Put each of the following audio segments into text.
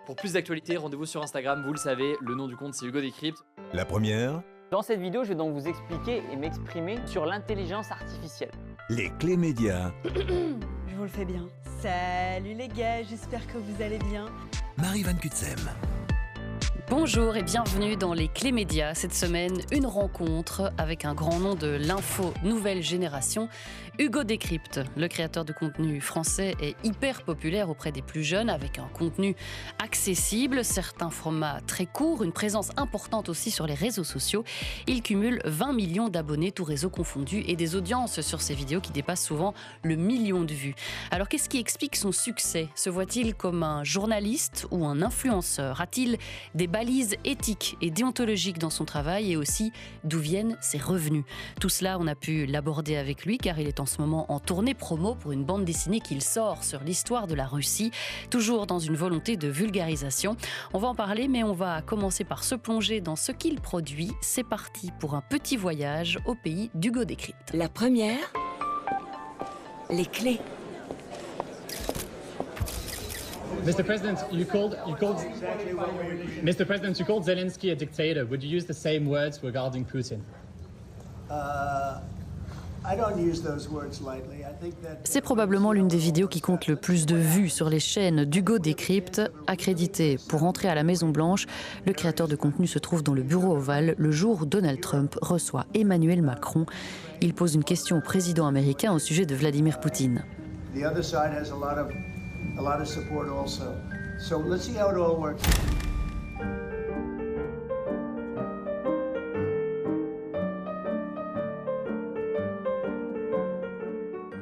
Pour plus d'actualités, rendez-vous sur Instagram, vous le savez, le nom du compte c'est Hugo Décrypte. La première, Dans cette vidéo, je vais donc vous expliquer et m'exprimer sur l'intelligence artificielle. les clés médias, Je vous le fais bien. Salut les gars, j'espère que vous allez bien. Marie Van Kutsem. Bonjour et bienvenue dans les Clés Médias. Cette semaine, une rencontre avec un grand nom de l'info nouvelle génération, Hugo Décrypte. Le créateur de contenu français est hyper populaire auprès des plus jeunes avec un contenu accessible, certains formats très courts, une présence importante aussi sur les réseaux sociaux. Il cumule 20 millions d'abonnés, tous réseaux confondus, et des audiences sur ses vidéos qui dépassent souvent le million de vues. Alors qu'est-ce qui explique son succès ? Se voit-il comme un journaliste ou un influenceur ? A-t-il des balises éthiques et déontologiques dans son travail, et aussi d'où viennent ses revenus? Tout cela, on a pu l'aborder avec lui car il est en ce moment en tournée promo pour une bande dessinée qu'il sort sur l'histoire de la Russie, toujours dans une volonté de vulgarisation. On va en parler, mais on va commencer par se plonger dans ce qu'il produit. C'est parti pour un petit voyage au pays d'Hugo Décrypte. La première, les clés. Mr. President, you called Zelensky a dictator. Would you use the same words regarding Putin? C'est probablement l'une des vidéos qui compte le plus de vues sur les chaînes d'Hugo Décrypte. Accrédité pour entrer à la Maison-Blanche, le créateur de contenu se trouve dans le bureau ovale le jour où Donald Trump reçoit Emmanuel Macron. Il pose une question au président américain au sujet de Vladimir Poutine. The other side has a lot of support also. So let's see how it all works.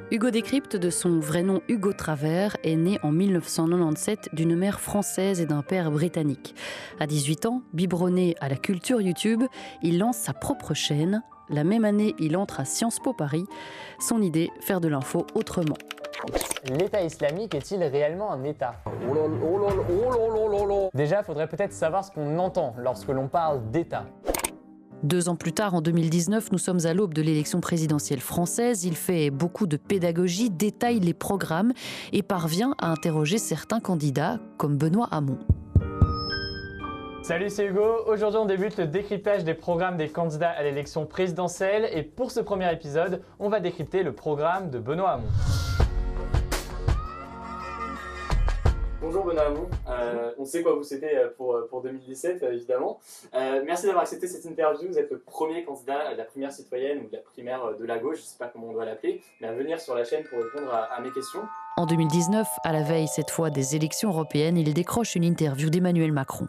Hugo Décrypte, de son vrai nom Hugo Travers, est né en 1997 d'une mère française et d'un père britannique. À 18 ans, biberonné à la culture YouTube, il lance sa propre chaîne. La même année, il entre à Sciences Po Paris. Son idée, faire de l'info autrement. L'État islamique est-il réellement un État ? Déjà, il faudrait peut-être savoir ce qu'on entend lorsque l'on parle d'État. 2 ans plus tard, en 2019, nous sommes à l'aube de l'élection présidentielle française. Il fait beaucoup de pédagogie, détaille les programmes et parvient à interroger certains candidats, comme Benoît Hamon. Salut, c'est Hugo. Aujourd'hui, on débute le décryptage des programmes des candidats à l'élection présidentielle. Et pour ce premier épisode, on va décrypter le programme de Benoît Hamon. Bonjour Benoît Hamon, on sait quoi vous souhaitez pour 2017 évidemment. Merci d'avoir accepté cette interview, vous êtes le premier candidat de la primaire citoyenne ou de la primaire de la gauche, je ne sais pas comment on doit l'appeler, mais à venir sur la chaîne pour répondre à mes questions. En 2019, à la veille cette fois des élections européennes, il décroche une interview d'Emmanuel Macron.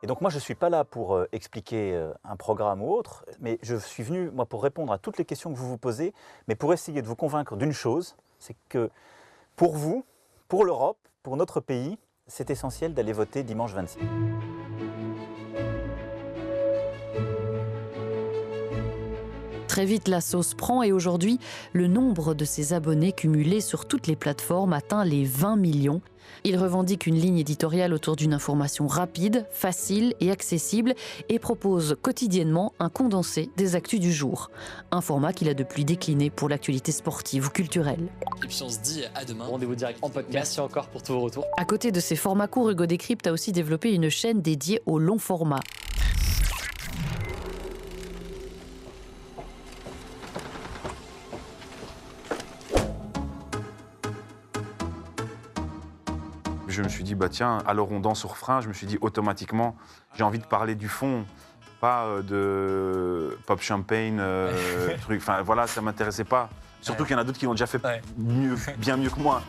Et donc moi, je ne suis pas là pour expliquer un programme ou autre, mais je suis venu moi, pour répondre à toutes les questions que vous vous posez, mais pour essayer de vous convaincre d'une chose, c'est que pour vous, pour l'Europe, pour notre pays, c'est essentiel d'aller voter dimanche 26. Très vite, la sauce prend et aujourd'hui, le nombre de ses abonnés cumulés sur toutes les plateformes atteint les 20 millions. Il revendique une ligne éditoriale autour d'une information rapide, facile et accessible et propose quotidiennement un condensé des actus du jour. Un format qu'il a depuis décliné pour l'actualité sportive ou culturelle. Et puis on se dit à demain, rendez-vous direct en podcast. Merci encore pour tous vos retours. À côté de ses formats courts, Hugo Décrypte a aussi développé une chaîne dédiée au long format. Je me suis dit, bah tiens, alors on danse sur frein, je me suis dit automatiquement, j'ai envie de parler du fond, pas de pop champagne, truc, enfin voilà, ça m'intéressait pas. Surtout qu'il y en a d'autres qui l'ont déjà fait mieux, bien mieux que moi.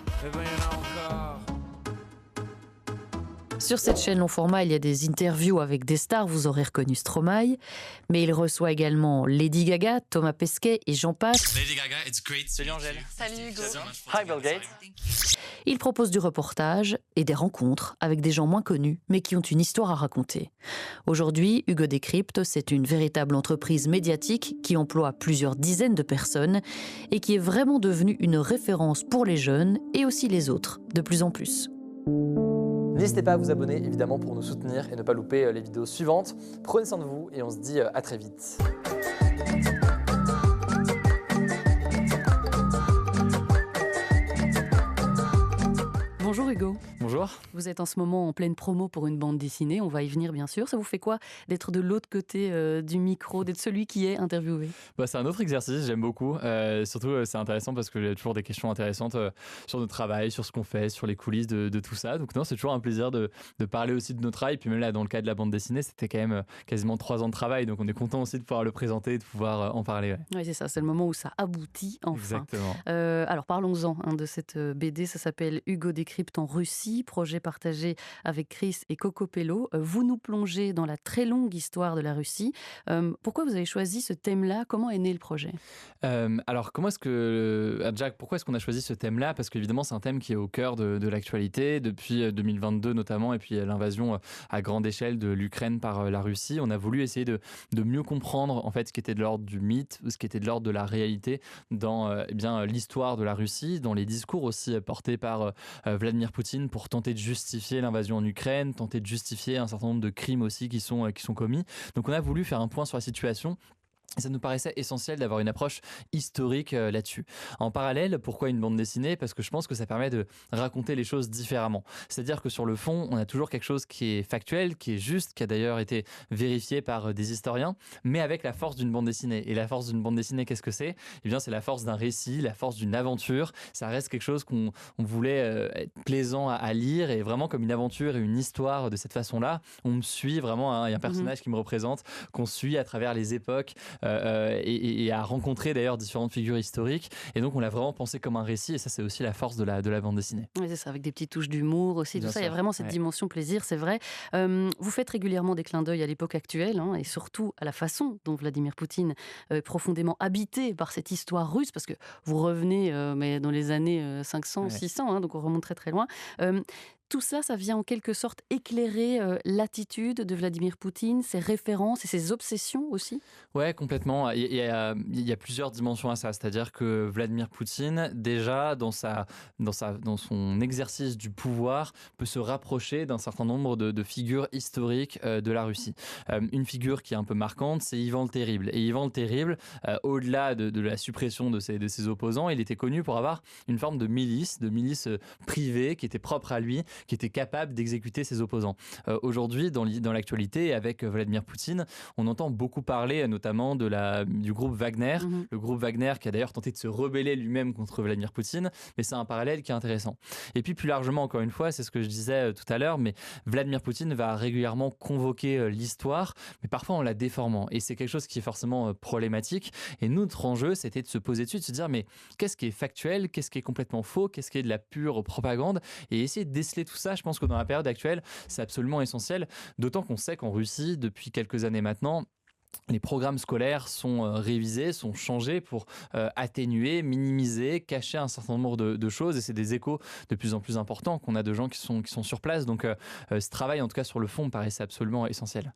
Sur cette chaîne long format, il y a des interviews avec des stars, vous aurez reconnu Stromae, mais il reçoit également Lady Gaga, Thomas Pesquet et j'en passe. Lady Gaga, it's great. Salut Angèle. Salut Hugo. Hi Bill Gates. Il propose du reportage et des rencontres avec des gens moins connus, mais qui ont une histoire à raconter. Aujourd'hui, Hugo Décrypte, c'est une véritable entreprise médiatique qui emploie plusieurs dizaines de personnes et qui est vraiment devenue une référence pour les jeunes et aussi les autres, de plus en plus. N'hésitez pas à vous abonner évidemment pour nous soutenir et ne pas louper les vidéos suivantes. Prenez soin de vous et on se dit à très vite. Bonjour Hugo. Bonjour. Vous êtes en ce moment en pleine promo pour une bande dessinée, on va y venir bien sûr. Ça vous fait quoi d'être de l'autre côté du micro, d'être celui qui est interviewé? C'est un autre exercice, j'aime beaucoup. Surtout, c'est intéressant parce que j'ai toujours des questions intéressantes sur notre travail, sur ce qu'on fait, sur les coulisses de tout ça. Donc non, c'est toujours un plaisir de parler aussi de notre travail. Puis même là, dans le cas de la bande dessinée, c'était quand même quasiment 3 ans de travail. Donc on est content aussi de pouvoir le présenter et de pouvoir en parler. Ouais. Oui, c'est ça, c'est le moment où ça aboutit enfin. Exactement. Alors parlons-en de cette BD, ça s'appelle Hugo décrypte en Russie, projet partagé avec Chris et Coco Pello. Vous nous plongez dans la très longue histoire de la Russie. Pourquoi vous avez choisi ce thème-là? Comment est né le projet? Alors, Jack, pourquoi est-ce qu'on a choisi ce thème-là? Parce qu'évidemment, c'est un thème qui est au cœur de l'actualité depuis 2022 notamment, et puis l'invasion à grande échelle de l'Ukraine par la Russie. On a voulu essayer de mieux comprendre en fait ce qui était de l'ordre du mythe, ce qui était de l'ordre de la réalité dans l'histoire de la Russie, dans les discours aussi portés par Vladimir Poutine pour tenter de justifier l'invasion en Ukraine, tenter de justifier un certain nombre de crimes aussi qui sont commis. Donc on a voulu faire un point sur la situation. Et ça nous paraissait essentiel d'avoir une approche historique là-dessus. En parallèle, pourquoi une bande dessinée? Parce que je pense que ça permet de raconter les choses différemment. C'est-à-dire que sur le fond, on a toujours quelque chose qui est factuel, qui est juste, qui a d'ailleurs été vérifié par des historiens, mais avec la force d'une bande dessinée. Et la force d'une bande dessinée, qu'est-ce que c'est? Eh bien, c'est la force d'un récit, la force d'une aventure. Ça reste quelque chose qu'on voulait être plaisant à lire, et vraiment comme une aventure et une histoire de cette façon-là. On me suit vraiment, il y a un personnage qui me représente, qu'on suit à travers les époques, et à rencontrer d'ailleurs différentes figures historiques, et donc on l'a vraiment pensé comme un récit, et ça c'est aussi la force de la bande dessinée. Oui, c'est ça, avec des petites touches d'humour aussi, Bien tout ça, sûr. il y a vraiment cette dimension plaisir, c'est vrai. Vous faites régulièrement des clins d'œil à l'époque actuelle, et surtout à la façon dont Vladimir Poutine est profondément habité par cette histoire russe, parce que vous revenez mais dans les années 500, 600, donc on remonte très très loin. Tout ça, ça vient en quelque sorte éclairer l'attitude de Vladimir Poutine, ses références et ses obsessions aussi? Ouais, complètement. Il y a plusieurs dimensions à ça. C'est-à-dire que Vladimir Poutine, déjà, dans son exercice du pouvoir, peut se rapprocher d'un certain nombre de figures historiques de la Russie. Une figure qui est un peu marquante, c'est Ivan le Terrible. Et Ivan le Terrible, au-delà de la suppression de ses opposants, il était connu pour avoir une forme de milice privée qui était propre à lui, qui était capable d'exécuter ses opposants. Aujourd'hui, dans l'actualité, avec Vladimir Poutine, on entend beaucoup parler notamment du groupe Wagner, le groupe Wagner qui a d'ailleurs tenté de se rebeller lui-même contre Vladimir Poutine, mais c'est un parallèle qui est intéressant. Et puis plus largement, encore une fois, c'est ce que je disais tout à l'heure, mais Vladimir Poutine va régulièrement convoquer l'histoire, mais parfois en la déformant, et c'est quelque chose qui est forcément problématique, et notre enjeu, c'était de se poser dessus, de se dire, mais qu'est-ce qui est factuel, qu'est-ce qui est complètement faux, qu'est-ce qui est de la pure propagande, et essayer de déceler tout ça. Je pense que dans la période actuelle, c'est absolument essentiel, d'autant qu'on sait qu'en Russie, depuis quelques années maintenant, les programmes scolaires sont révisés, sont changés pour atténuer, minimiser, cacher un certain nombre de choses, et c'est des échos de plus en plus importants qu'on a de gens qui sont sur place. Donc ce travail, en tout cas sur le fond, me paraissait absolument essentiel.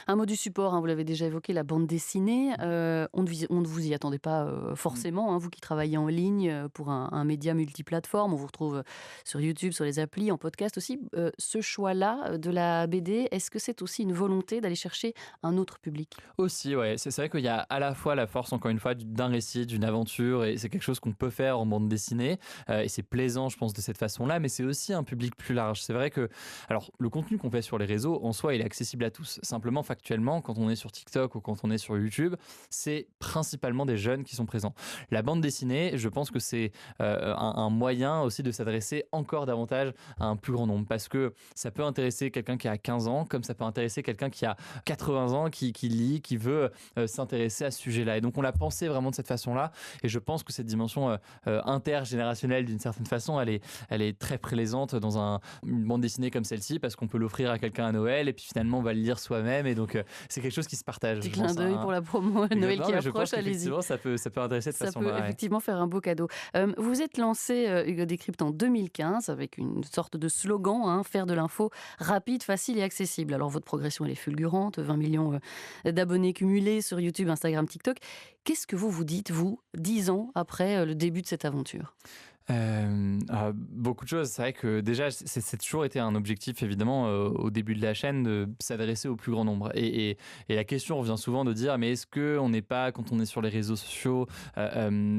Un mot du support, vous l'avez déjà évoqué, la bande dessinée. On ne vous y attendait pas forcément, vous qui travaillez en ligne pour un média multiplateforme. On vous retrouve sur YouTube, sur les applis, en podcast aussi. Ce choix-là de la BD, est-ce que c'est aussi une volonté d'aller chercher un autre public? Aussi, ouais. C'est vrai qu'il y a à la fois la force, encore une fois, d'un récit, d'une aventure, et c'est quelque chose qu'on peut faire en bande dessinée, et c'est plaisant, je pense, de cette façon-là, mais c'est aussi un public plus large. C'est vrai que, alors, le contenu qu'on fait sur les réseaux, en soi, il est accessible à tous. Simplement, factuellement, quand on est sur TikTok ou quand on est sur YouTube, c'est principalement des jeunes qui sont présents. La bande dessinée, je pense que c'est un moyen aussi de s'adresser encore davantage à un plus grand nombre, parce que ça peut intéresser quelqu'un qui a 15 ans, comme ça peut intéresser quelqu'un qui a 80 ans, qui lit, qui veut s'intéresser à ce sujet-là. Et donc on l'a pensé vraiment de cette façon-là, et je pense que cette dimension intergénérationnelle, d'une certaine façon, elle est très plaisante dans une bande dessinée comme celle-ci, parce qu'on peut l'offrir à quelqu'un à Noël, et puis finalement on va le lire soi-même, et donc c'est quelque chose qui se partage. Petit clin d'œil pour la promo Noël qui approche, allez-y. Ça peut intéresser de cette façon-là. Ça peut effectivement faire un beau cadeau. Vous êtes lancé, Hugo décrypte, en 2015 avec une sorte de slogan, faire de l'info rapide, facile et accessible. Alors votre progression, elle est fulgurante, 20 millions d'abonnés cumulés sur YouTube, Instagram, TikTok. Qu'est-ce que vous vous dites, vous, 10 ans après le début de cette aventure ? Beaucoup de choses. C'est vrai que déjà, c'est toujours été un objectif, évidemment, au début de la chaîne, de s'adresser au plus grand nombre. Et la question revient souvent de dire, mais est-ce qu'on n'est pas, quand on est sur les réseaux sociaux,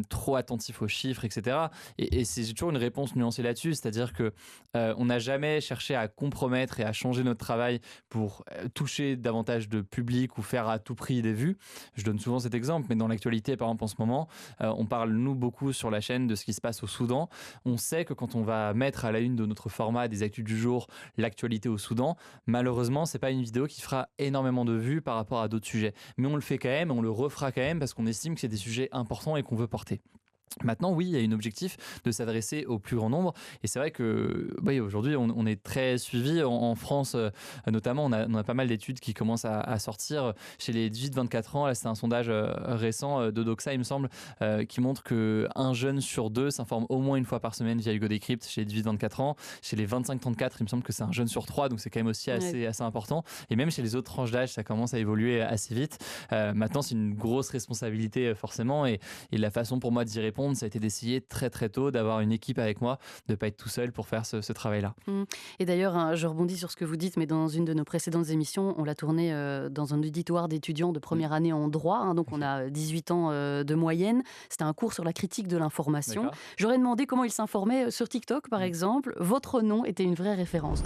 trop attentif aux chiffres, etc. Et j'ai toujours une réponse nuancée là-dessus, c'est-à-dire que on n'a jamais cherché à compromettre et à changer notre travail pour toucher davantage de public ou faire à tout prix des vues. Je donne souvent cet exemple, mais dans l'actualité, par exemple, en ce moment, on parle, nous, beaucoup sur la chaîne de ce qui se passe au Soudan. On sait que quand on va mettre à la une de notre format des actus du jour l'actualité au Soudan, malheureusement, c'est pas une vidéo qui fera énormément de vues par rapport à d'autres sujets. Mais on le fait quand même, on le refera quand même parce qu'on estime que c'est des sujets importants et qu'on veut porter. Maintenant, oui, il y a un objectif de s'adresser au plus grand nombre. Et c'est vrai que aujourd'hui, on est très suivi. En France, notamment, on a pas mal d'études qui commencent à sortir chez les 18-24 ans. Là, c'est un sondage récent de Doxa, il me semble, qui montre qu'un jeune sur deux s'informe au moins une fois par semaine via Hugo Décrypte chez les 18-24 ans. Chez les 25-34, il me semble que c'est un jeune sur trois. Donc, c'est quand même aussi assez important. Et même chez les autres tranches d'âge, ça commence à évoluer assez vite. Maintenant, c'est une grosse responsabilité, forcément. Et la façon pour moi d'y répondre, ça a été d'essayer très très tôt d'avoir une équipe avec moi, de ne pas être tout seul pour faire ce travail-là. Et d'ailleurs, je rebondis sur ce que vous dites, mais dans une de nos précédentes émissions, on l'a tourné dans un auditoire d'étudiants de première année en droit, donc on a 18 ans de moyenne. C'était un cours sur la critique de l'information. D'accord. J'aurais demandé comment ils s'informaient sur TikTok, par exemple. Votre nom était une vraie référence.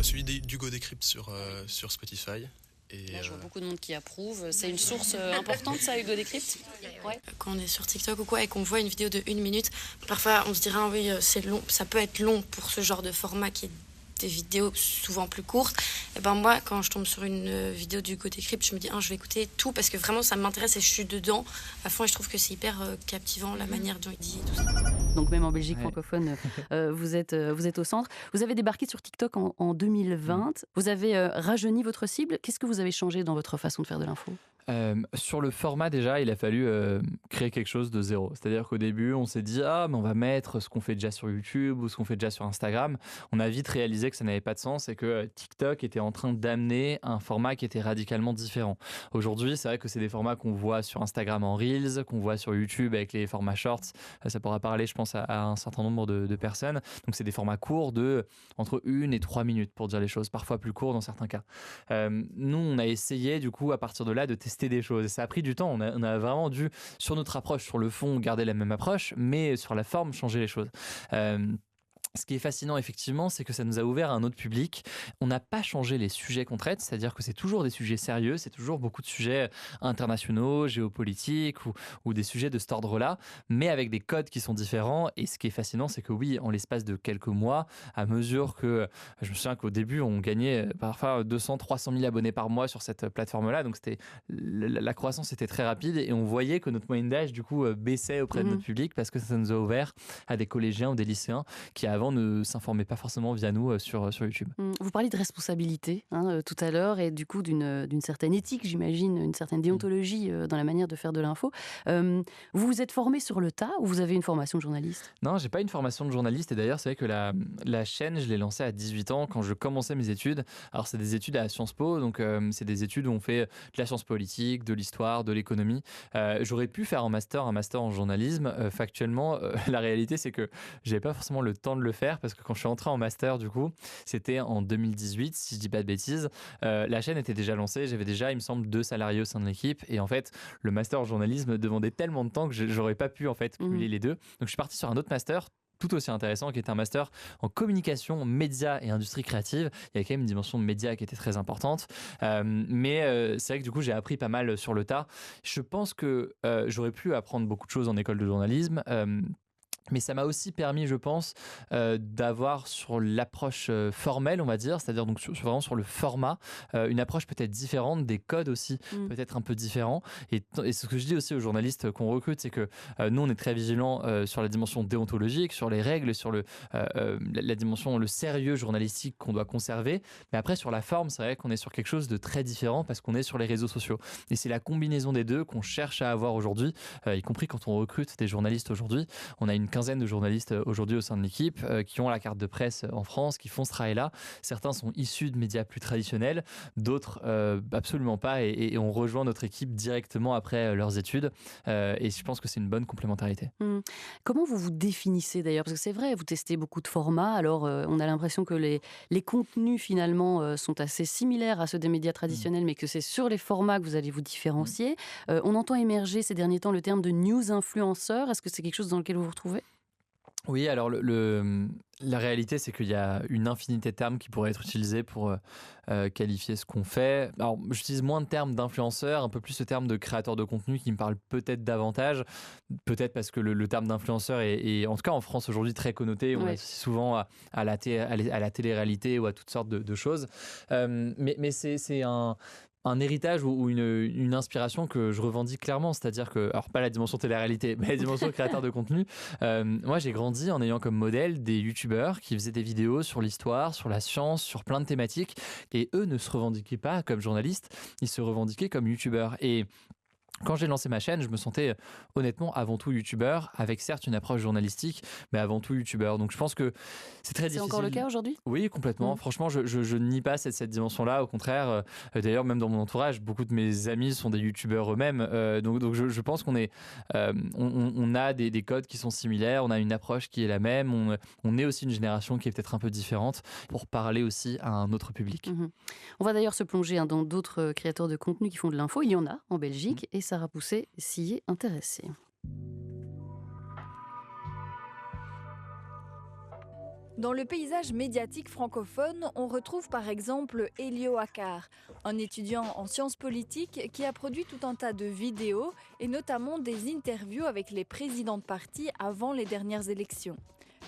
Celui d'Hugo Décrypte sur Spotify. Et Là, je vois beaucoup de monde qui approuve. C'est une source importante, ça, Hugo Décrypte ? Ouais. Quand on est sur TikTok ou quoi et qu'on voit une vidéo de 1 minute, parfois on se dirait oui, c'est long, ça peut être long pour ce genre de format qui est des vidéos souvent plus courtes. Et ben moi, quand je tombe sur une vidéo d'Hugo Décrypte, je me dis je vais écouter tout parce que vraiment ça m'intéresse et je suis dedans à fond et je trouve que c'est hyper captivant la manière dont il dit et tout ça. Donc même en Belgique francophone, vous êtes au centre. Vous avez débarqué sur TikTok en 2020. Vous avez rajeuni votre cible. Qu'est-ce que vous avez changé dans votre façon de faire de l'info ? Sur le format, déjà, il a fallu créer quelque chose de zéro. C'est-à-dire qu'au début, on s'est dit mais on va mettre ce qu'on fait déjà sur YouTube ou ce qu'on fait déjà sur Instagram. On a vite réalisé que ça n'avait pas de sens et que TikTok était en train d'amener un format qui était radicalement différent. Aujourd'hui, c'est vrai que c'est des formats qu'on voit sur Instagram en Reels, qu'on voit sur YouTube avec les formats Shorts. Ça pourra parler, je pense, à un certain nombre de personnes. Donc, c'est des formats courts de entre 1 et 3 minutes pour dire les choses, parfois plus courts dans certains cas. Nous, on a essayé, du coup, à partir de là, de tester des choses. Et ça a pris du temps. On a vraiment dû, sur notre approche, sur le fond, garder la même approche, mais sur la forme, changer les choses. Ce qui est fascinant, effectivement, c'est que ça nous a ouvert à un autre public. On n'a pas changé les sujets qu'on traite, c'est-à-dire que c'est toujours des sujets sérieux, c'est toujours beaucoup de sujets internationaux, géopolitiques ou des sujets de cet ordre-là, mais avec des codes qui sont différents. Et ce qui est fascinant, c'est que oui, en l'espace de quelques mois, à mesure que, je me souviens qu'au début, on gagnait parfois 200, 300 000 abonnés par mois sur cette plateforme-là, donc la croissance était très rapide et on voyait que notre moyenne d'âge, du coup, baissait auprès de notre public parce que ça nous a ouvert à des collégiens ou des lycéens qui avant ne s'informaient pas forcément via nous sur YouTube. Vous parliez de responsabilité tout à l'heure et du coup d'une certaine éthique, j'imagine, une certaine déontologie dans la manière de faire de l'info. Vous vous êtes formé sur le tas ou vous avez une formation de journaliste ? Non, j'ai pas une formation de journaliste et d'ailleurs c'est vrai que la chaîne, je l'ai lancée à 18 ans quand je commençais mes études. Alors c'est des études à Sciences Po, donc c'est des études où on fait de la science politique, de l'histoire, de l'économie. J'aurais pu faire un master en journalisme. Factuellement, la réalité c'est que j'avais pas forcément le temps de le faire parce que quand je suis entré en master, du coup, c'était en 2018, si je dis pas de bêtises. La chaîne était déjà lancée, j'avais déjà, il me semble, 2 salariés au sein de l'équipe et en fait, le master en journalisme demandait tellement de temps que j'aurais pas pu en fait cumuler les deux. Donc je suis parti sur un autre master tout aussi intéressant qui était un master en communication, médias et industrie créative. Il y avait quand même une dimension de médias qui était très importante. Mais c'est vrai que du coup, j'ai appris pas mal sur le tas. Je pense que j'aurais pu apprendre beaucoup de choses en école de journalisme. Mais ça m'a aussi permis, je pense, d'avoir sur l'approche formelle, on va dire, c'est-à-dire donc vraiment sur le format, une approche peut-être différente, des codes aussi peut-être un peu différents. Et ce que je dis aussi aux journalistes qu'on recrute, c'est que nous, on est très vigilants sur la dimension déontologique, sur les règles, sur la dimension, le sérieux journalistique qu'on doit conserver. Mais après, sur la forme, c'est vrai qu'on est sur quelque chose de très différent parce qu'on est sur les réseaux sociaux. Et c'est la combinaison des deux qu'on cherche à avoir aujourd'hui, y compris quand on recrute des journalistes aujourd'hui. On a une quinzaine de journalistes aujourd'hui au sein de l'équipe qui ont la carte de presse en France, qui font ce travail-là. Certains sont issus de médias plus traditionnels, d'autres absolument pas, et on rejoint notre équipe directement après leurs études. Et je pense que c'est une bonne complémentarité. Comment vous vous définissez d'ailleurs? Parce que c'est vrai, vous testez beaucoup de formats, alors on a l'impression que les contenus finalement sont assez similaires à ceux des médias traditionnels, mais que c'est sur les formats que vous allez vous différencier. On entend émerger ces derniers temps le terme de news influenceur. Est-ce que c'est quelque chose dans lequel vous vous retrouvez? Oui, alors la réalité, c'est qu'il y a une infinité de termes qui pourraient être utilisés pour qualifier ce qu'on fait. Alors, j'utilise moins de termes d'influenceur, un peu plus le terme de créateur de contenu qui me parle peut-être davantage. Peut-être parce que le terme d'influenceur est, en tout cas en France aujourd'hui, très connoté. On l'associe souvent à la télé-réalité ou à toutes sortes de choses. Mais c'est un héritage ou une inspiration que je revendique clairement, c'est-à-dire que, alors pas la dimension télé-réalité, mais la dimension créateur de contenu. Moi, j'ai grandi en ayant comme modèle des youtubeurs qui faisaient des vidéos sur l'histoire, sur la science, sur plein de thématiques, et eux ne se revendiquaient pas comme journalistes, ils se revendiquaient comme youtubeurs. Et quand j'ai lancé ma chaîne, je me sentais honnêtement avant tout youtubeur, avec certes une approche journalistique, mais avant tout youtubeur. Donc je pense que c'est très difficile. C'est encore le cas aujourd'hui ? Oui, complètement. Franchement, je nie pas cette dimension-là. Au contraire, d'ailleurs, même dans mon entourage, beaucoup de mes amis sont des youtubeurs eux-mêmes. Donc je pense qu'on est, on a des codes qui sont similaires, on a une approche qui est la même, on est aussi une génération qui est peut-être un peu différente pour parler aussi à un autre public. On va d'ailleurs se plonger dans d'autres créateurs de contenu qui font de l'info. Il y en a en Belgique et Sarah Pousset s'y est intéressée. Dans le paysage médiatique francophone, on retrouve par exemple Elio Akar, un étudiant en sciences politiques qui a produit tout un tas de vidéos et notamment des interviews avec les présidents de partis avant les dernières élections.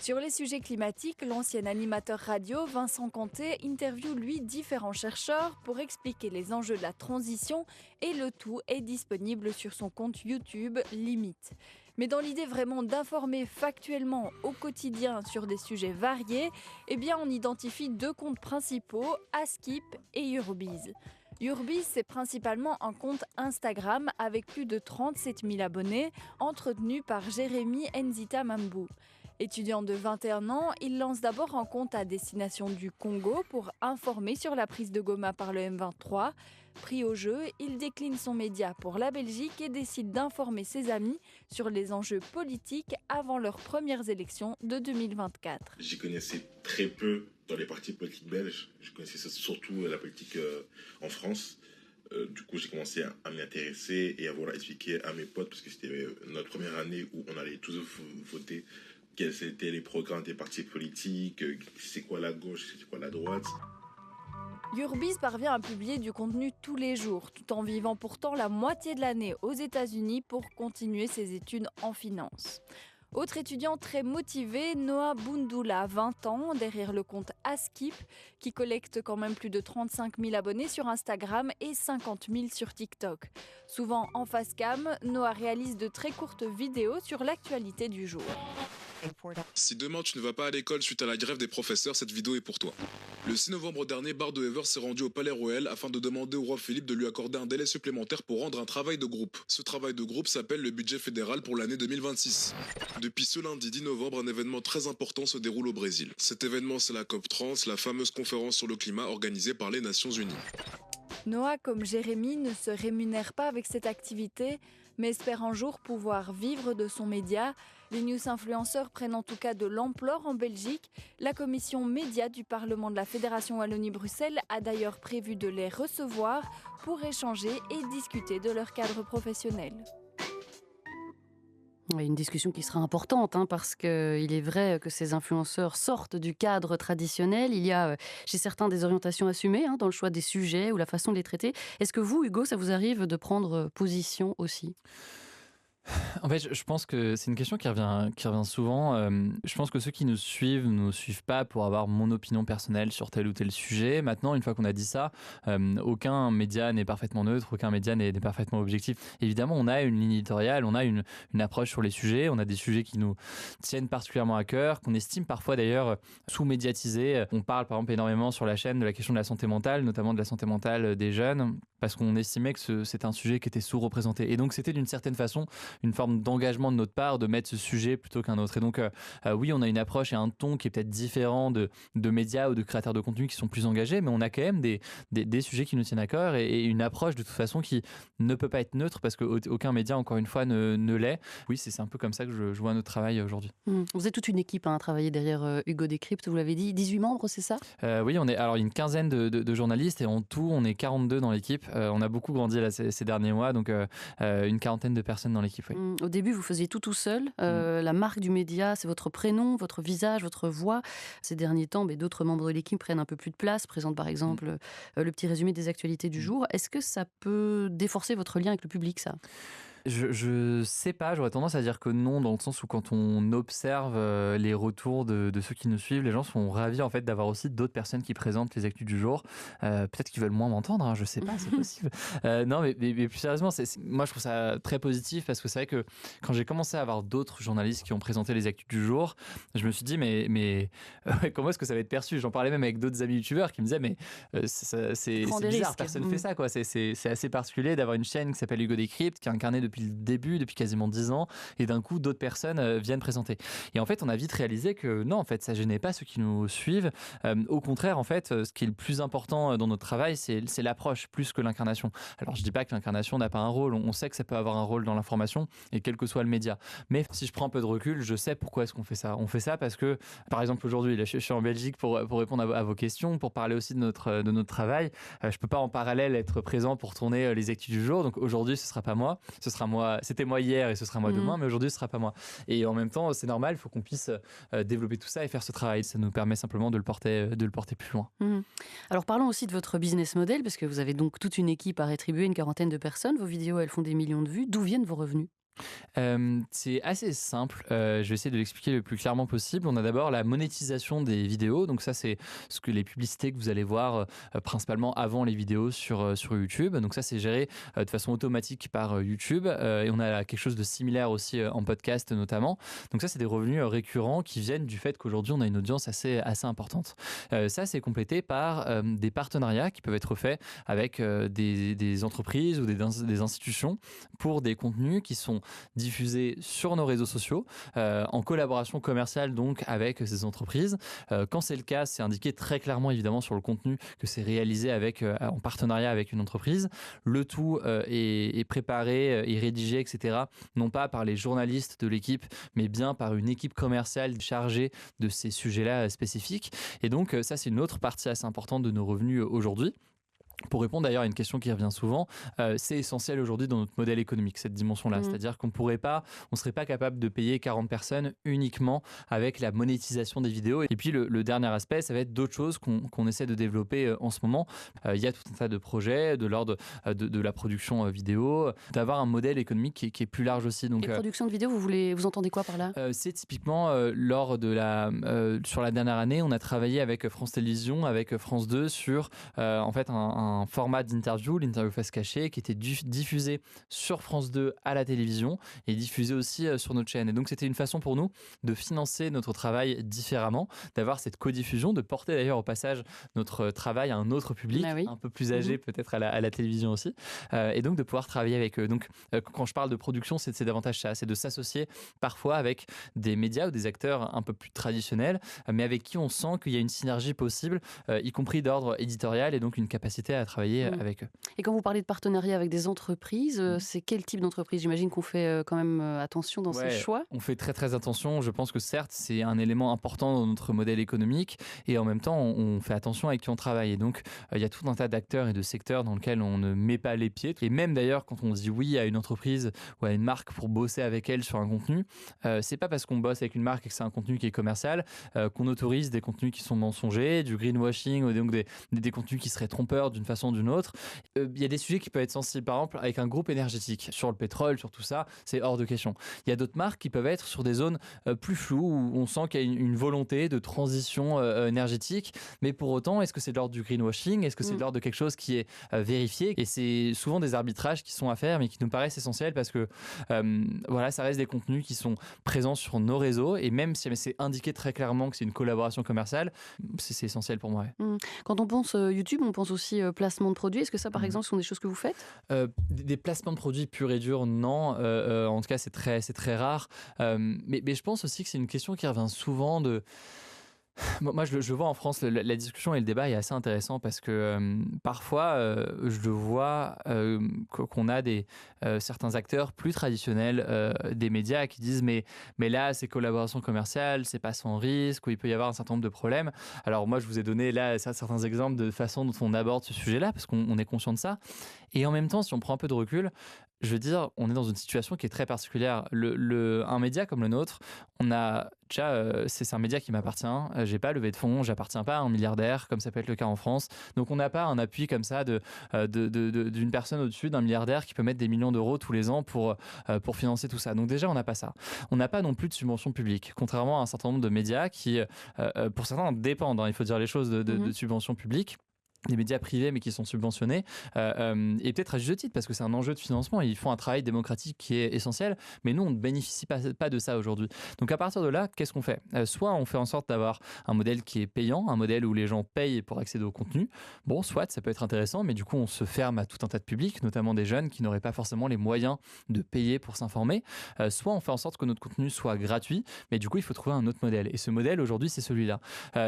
Sur les sujets climatiques, l'ancien animateur radio Vincent Conté interviewe lui différents chercheurs pour expliquer les enjeux de la transition et le tout est disponible sur son compte YouTube Limite. Mais dans l'idée vraiment d'informer factuellement au quotidien sur des sujets variés, eh bien on identifie deux comptes principaux, Askip et Urbiz. Urbiz, c'est principalement un compte Instagram avec plus de 37 000 abonnés, entretenu par Jérémy Nzita Mambou. Étudiant de 21 ans, il lance d'abord un compte à destination du Congo pour informer sur la prise de Goma par le M23. Pris au jeu, il décline son média pour la Belgique et décide d'informer ses amis sur les enjeux politiques avant leurs premières élections de 2024. J'y connaissais très peu dans les partis politiques belges. Je connaissais surtout la politique en France. Du coup, j'ai commencé à m'y intéresser et à vouloir expliquer à mes potes, parce que c'était notre première année où on allait tous voter, quels étaient les programmes des partis politiques, c'est quoi la gauche, c'est quoi la droite. Urbiz parvient à publier du contenu tous les jours, tout en vivant pourtant la moitié de l'année aux États-Unis pour continuer ses études en finance. Autre étudiant très motivé, Noah Boundoula, 20 ans, derrière le compte Askip, qui collecte quand même plus de 35 000 abonnés sur Instagram et 50 000 sur TikTok. Souvent en face cam, Noah réalise de très courtes vidéos sur l'actualité du jour. Si demain tu ne vas pas à l'école suite à la grève des professeurs, cette vidéo est pour toi. Le 6 novembre dernier, Bardo Evers s'est rendu au Palais Royal afin de demander au roi Philippe de lui accorder un délai supplémentaire pour rendre un travail de groupe. Ce travail de groupe s'appelle le budget fédéral pour l'année 2026. Depuis ce lundi 10 novembre, un événement très important se déroule au Brésil. Cet événement, c'est la COP30, la fameuse conférence sur le climat organisée par les Nations Unies. Noah, comme Jérémy, ne se rémunère pas avec cette activité, mais espère un jour pouvoir vivre de son média. Les news influenceurs prennent en tout cas de l'ampleur en Belgique. La commission média du Parlement de la Fédération Wallonie-Bruxelles a d'ailleurs prévu de les recevoir pour échanger et discuter de leur cadre professionnel. Une discussion qui sera importante parce qu'il est vrai que ces influenceurs sortent du cadre traditionnel. Il y a chez certains des orientations assumées dans le choix des sujets ou la façon de les traiter. Est-ce que vous, Hugo, ça vous arrive de prendre position aussi ? En fait, je pense que c'est une question qui revient souvent. Je pense que ceux qui nous suivent pas pour avoir mon opinion personnelle sur tel ou tel sujet. Maintenant, une fois qu'on a dit ça, aucun média n'est parfaitement neutre, aucun média n'est parfaitement objectif. Évidemment, on a une ligne éditoriale, on a une approche sur les sujets, on a des sujets qui nous tiennent particulièrement à cœur, qu'on estime parfois d'ailleurs sous-médiatisés. On parle par exemple énormément sur la chaîne de la question de la santé mentale, notamment de la santé mentale des jeunes, parce qu'on estimait que c'est un sujet qui était sous-représenté. Et donc, c'était d'une certaine façon une forme d'engagement de notre part de mettre ce sujet plutôt qu'un autre. Et donc, oui, on a une approche et un ton qui est peut-être différent de médias ou de créateurs de contenu qui sont plus engagés, mais on a quand même des sujets qui nous tiennent à cœur et une approche de toute façon qui ne peut pas être neutre parce qu'aucun média, encore une fois, ne l'est. Oui, c'est un peu comme ça que je vois notre travail aujourd'hui. Vous êtes toute une équipe à travailler derrière Hugo Décrypte, vous l'avez dit, 18 membres, c'est ça? Oui, on est alors une quinzaine de journalistes et en tout, on est 42 dans l'équipe. On a beaucoup grandi là, ces derniers mois, donc une quarantaine de personnes dans l'équipe. Oui. Au début, vous faisiez tout seul. La marque du média, c'est votre prénom, votre visage, votre voix. Ces derniers temps, d'autres membres de l'équipe prennent un peu plus de place, présentent par exemple le petit résumé des actualités du jour. Est-ce que ça peut déforcer votre lien avec le public, ça? Je sais pas, j'aurais tendance à dire que non, dans le sens où quand on observe les retours de ceux qui nous suivent, les gens sont ravis en fait d'avoir aussi d'autres personnes qui présentent les actus du jour. Peut-être qu'ils veulent moins m'entendre, hein, je sais pas, c'est possible. Non, mais plus sérieusement, moi je trouve ça très positif parce que c'est vrai que quand j'ai commencé à avoir d'autres journalistes qui ont présenté les actus du jour, je me suis dit mais comment est-ce que ça va être perçu? J'en parlais même avec d'autres amis youtubeurs qui me disaient mais c'est bizarre, personne fait ça quoi. C'est assez particulier d'avoir une chaîne qui s'appelle Hugo Décrypte, qui est incarnée depuis le début, depuis quasiment 10 ans, et d'un coup d'autres personnes viennent présenter. Et en fait, on a vite réalisé que non, en fait, ça gênait pas ceux qui nous suivent. Au contraire, en fait, ce qui est le plus important dans notre travail, c'est l'approche plus que l'incarnation. Alors, je dis pas que l'incarnation n'a pas un rôle. On sait que ça peut avoir un rôle dans l'information, et quel que soit le média. Mais si je prends un peu de recul, je sais pourquoi est-ce qu'on fait ça. On fait ça parce que, par exemple, aujourd'hui, là, je suis en Belgique pour répondre à vos questions, pour parler aussi de notre travail. Je peux pas en parallèle être présent pour tourner les actus du jour. Donc aujourd'hui, ce sera pas moi. Ce sera moi. C'était moi hier et ce sera moi demain, mais aujourd'hui, ce sera pas moi. Et en même temps, c'est normal. Il faut qu'on puisse développer tout ça et faire ce travail. Ça nous permet simplement de le porter plus loin. Alors parlons aussi de votre business model, parce que vous avez donc toute une équipe à rétribuer, une quarantaine de personnes. Vos vidéos, elles font des millions de vues. D'où viennent vos revenus? C'est assez simple, je vais essayer de l'expliquer le plus clairement possible. On a d'abord la monétisation des vidéos, donc ça c'est ce que les publicités que vous allez voir principalement avant les vidéos sur YouTube, donc ça c'est géré de façon automatique par YouTube, et on a quelque chose de similaire aussi en podcast notamment, donc ça c'est des revenus récurrents qui viennent du fait qu'aujourd'hui on a une audience assez importante. Ça c'est complété par des partenariats qui peuvent être faits avec des entreprises ou des institutions pour des contenus qui sont diffusés sur nos réseaux sociaux en collaboration commerciale donc avec ces entreprises. Quand c'est le cas, c'est indiqué très clairement évidemment sur le contenu que c'est réalisé en partenariat avec une entreprise. Le tout est préparé et rédigé, etc. non pas par les journalistes de l'équipe, mais bien par une équipe commerciale chargée de ces sujets-là spécifiques. Et donc ça c'est une autre partie assez importante de nos revenus aujourd'hui. Pour répondre d'ailleurs à une question qui revient souvent, c'est essentiel aujourd'hui dans notre modèle économique, cette dimension-là. C'est-à-dire qu'on ne serait pas capable de payer 40 personnes uniquement avec la monétisation des vidéos. Et puis le dernier aspect, ça va être d'autres choses qu'on essaie de développer en ce moment. Il y a tout un tas de projets de l'ordre de la production vidéo, d'avoir un modèle économique qui est plus large aussi. Donc, et production de vidéo, vous entendez quoi par là? C'est typiquement lors de sur la dernière année, on a travaillé avec France Télévisions, avec France 2 sur en fait un format d'interview, l'interview face cachée, qui était diffusé sur France 2 à la télévision et diffusé aussi sur notre chaîne. Et donc c'était une façon pour nous de financer notre travail différemment, d'avoir cette codiffusion, de porter d'ailleurs au passage notre travail à un autre public, un peu plus âgé peut-être à la télévision aussi, et donc de pouvoir travailler avec eux. Donc quand je parle de production, c'est davantage ça, c'est de s'associer parfois avec des médias ou des acteurs un peu plus traditionnels, mais avec qui on sent qu'il y a une synergie possible, y compris d'ordre éditorial et donc une capacité à travailler avec eux. Et quand vous parlez de partenariat avec des entreprises, c'est quel type d'entreprise? J'imagine qu'on fait quand même attention dans ses choix. On fait très très attention. Je pense que certes, c'est un élément important dans notre modèle économique et en même temps, on fait attention avec qui on travaille. Et donc, il y a tout un tas d'acteurs et de secteurs dans lesquels on ne met pas les pieds. Et même d'ailleurs, quand on dit oui à une entreprise ou à une marque pour bosser avec elle sur un contenu, c'est pas parce qu'on bosse avec une marque et que c'est un contenu qui est commercial qu'on autorise des contenus qui sont mensongers, du greenwashing ou donc des contenus qui seraient trompeurs d'une façon ou d'une autre. Il y a des sujets qui peuvent être sensibles, par exemple avec un groupe énergétique, sur le pétrole, sur tout ça, c'est hors de question. Il y a d'autres marques qui peuvent être sur des zones plus floues où on sent qu'il y a une volonté de transition énergétique, mais pour autant, est-ce que c'est de l'ordre du greenwashing? Est-ce que c'est de l'ordre de quelque chose qui est vérifié? Et c'est souvent des arbitrages qui sont à faire, mais qui nous paraissent essentiels parce que voilà, ça reste des contenus qui sont présents sur nos réseaux et même si c'est indiqué très clairement que c'est une collaboration commerciale, c'est essentiel pour moi. Quand on pense YouTube, on pense aussi placement de produits. Est-ce que ça, par exemple, ce sont des choses que vous faites ? Des placements de produits purs et durs, non. En tout cas, c'est très rare. Mais je pense aussi que c'est une question qui revient souvent de... Moi, je vois en France, la discussion et le débat est assez intéressant parce que parfois, je le vois qu'on a certains acteurs plus traditionnels des médias qui disent mais là, c'est collaboration commerciale, c'est pas sans risque, ou il peut y avoir un certain nombre de problèmes. Alors moi, je vous ai donné là certains exemples de façon dont on aborde ce sujet-là parce qu'on est conscient de ça. Et en même temps, si on prend un peu de recul, je veux dire, on est dans une situation qui est très particulière. Un média comme le nôtre, on a déjà, c'est un média qui m'appartient. J'ai pas levé de fonds, j'appartiens pas à un milliardaire, comme ça peut être le cas en France. Donc on n'a pas un appui comme ça d'une personne au-dessus d'un milliardaire qui peut mettre des millions d'euros tous les ans pour financer tout ça. Donc déjà, on n'a pas ça. On n'a pas non plus de subventions publiques, contrairement à un certain nombre de médias qui, pour certains, dépendent. Il faut dire les choses de subventions publiques. Des médias privés mais qui sont subventionnés et peut-être à juste titre parce que c'est un enjeu de financement, ils font un travail démocratique qui est essentiel, mais nous on ne bénéficie pas de ça aujourd'hui. Donc à partir de là, qu'est-ce qu'on fait ? Soit on fait en sorte d'avoir un modèle qui est payant, un modèle où les gens payent pour accéder au contenu, bon soit ça peut être intéressant, mais du coup on se ferme à tout un tas de publics, notamment des jeunes qui n'auraient pas forcément les moyens de payer pour s'informer, soit on fait en sorte que notre contenu soit gratuit, mais du coup il faut trouver un autre modèle, et ce modèle aujourd'hui c'est celui-là.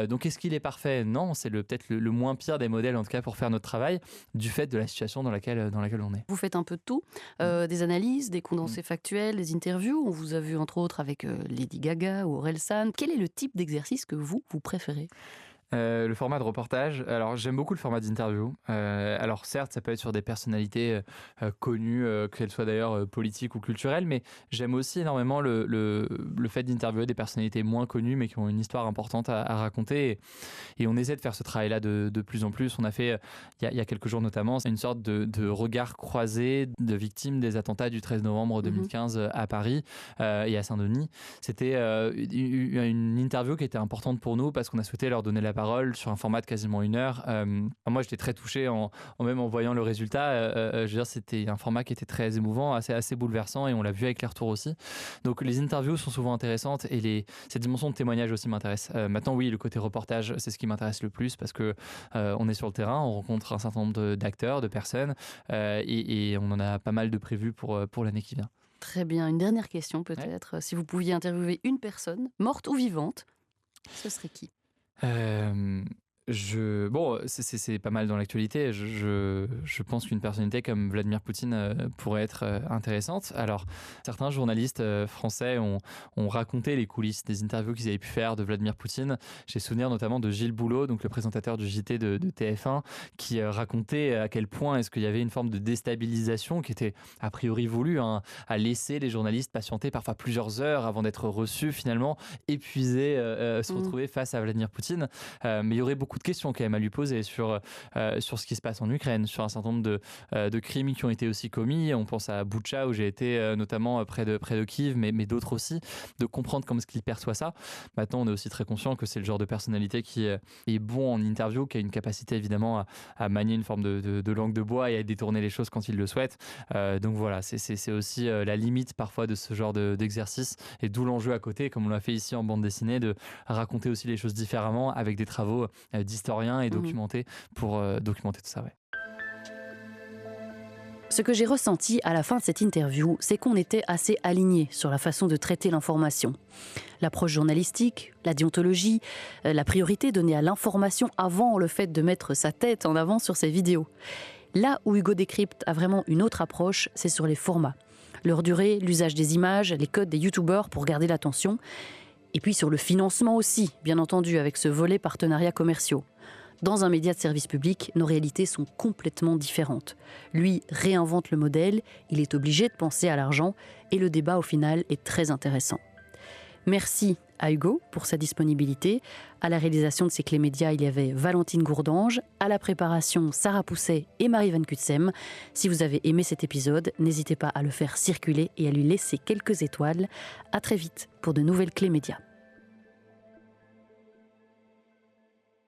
Donc est-ce qu'il est parfait ? Non, c'est peut-être le moins pire des modèles en tout cas pour faire notre travail, du fait de la situation dans laquelle on est. Vous faites un peu de tout, des analyses, des condensés factuels, des interviews. On vous a vu entre autres avec Lady Gaga ou Orelsan. Quel est le type d'exercice que vous préférez ? Le format de reportage, alors j'aime beaucoup le format d'interview. Alors certes, ça peut être sur des personnalités connues, qu'elles soient d'ailleurs politiques ou culturelles, mais j'aime aussi énormément le fait d'interviewer des personnalités moins connues, mais qui ont une histoire importante à raconter. Et on essaie de faire ce travail-là de plus en plus. On a fait, il y a quelques jours notamment, une sorte de regard croisé de victimes des attentats du 13 novembre 2015 à Paris et à Saint-Denis. C'était une interview qui était importante pour nous parce qu'on a souhaité leur donner la parole sur un format de quasiment 1 heure. Moi, j'étais très touché même en voyant le résultat. Je veux dire, c'était un format qui était très émouvant, assez bouleversant, et on l'a vu avec les retours aussi. Donc, les interviews sont souvent intéressantes et cette dimension de témoignage aussi m'intéresse. Maintenant, oui, le côté reportage, c'est ce qui m'intéresse le plus parce que on est sur le terrain, on rencontre un certain nombre d'acteurs, de personnes, et on en a pas mal de prévus pour l'année qui vient. Très bien. Une dernière question peut-être. Ouais. Si vous pouviez interviewer une personne, morte ou vivante, ce serait qui ? C'est pas mal dans l'actualité. Je pense qu'une personnalité comme Vladimir Poutine pourrait être intéressante. Alors, certains journalistes français ont raconté les coulisses des interviews qu'ils avaient pu faire de Vladimir Poutine. J'ai souvenir notamment de Gilles Boulot, donc le présentateur du JT de TF1, qui racontait à quel point est-ce qu'il y avait une forme de déstabilisation qui était a priori voulue, à laisser les journalistes patienter parfois plusieurs heures avant d'être reçus, finalement épuisés, se retrouver face à Vladimir Poutine. Mais il y aurait beaucoup de questions quand même à lui poser sur ce qui se passe en Ukraine, sur un certain nombre de crimes qui ont été aussi commis. On pense à Boutcha où j'ai été notamment près de Kiev, mais d'autres aussi, de comprendre comment est-ce qu'il perçoit ça. Maintenant, on est aussi très conscient que c'est le genre de personnalité qui est bon en interview, qui a une capacité évidemment à manier une forme de langue de bois et à détourner les choses quand il le souhaite. Donc voilà, c'est aussi la limite parfois de ce genre d'exercice, et d'où l'enjeu à côté, comme on l'a fait ici en bande dessinée, de raconter aussi les choses différemment avec des travaux d'historiens et documentés pour documenter tout ça. Ouais. Ce que j'ai ressenti à la fin de cette interview, c'est qu'on était assez alignés sur la façon de traiter l'information. L'approche journalistique, la déontologie, la priorité donnée à l'information avant le fait de mettre sa tête en avant sur ses vidéos. Là où Hugo Décrypte a vraiment une autre approche, c'est sur les formats. Leur durée, l'usage des images, les codes des youtubeurs pour garder l'attention. Et puis sur le financement aussi, bien entendu, avec ce volet partenariats commerciaux. Dans un média de service public, nos réalités sont complètement différentes. Lui réinvente le modèle, il est obligé de penser à l'argent, et le débat au final est très intéressant. Merci à Hugo pour sa disponibilité. À la réalisation de ces clés médias, il y avait Valentine Gourdange. À la préparation, Sarah Pousset et Marie Van Cutsem. Si vous avez aimé cet épisode, n'hésitez pas à le faire circuler et à lui laisser quelques étoiles. À très vite pour de nouvelles clés médias.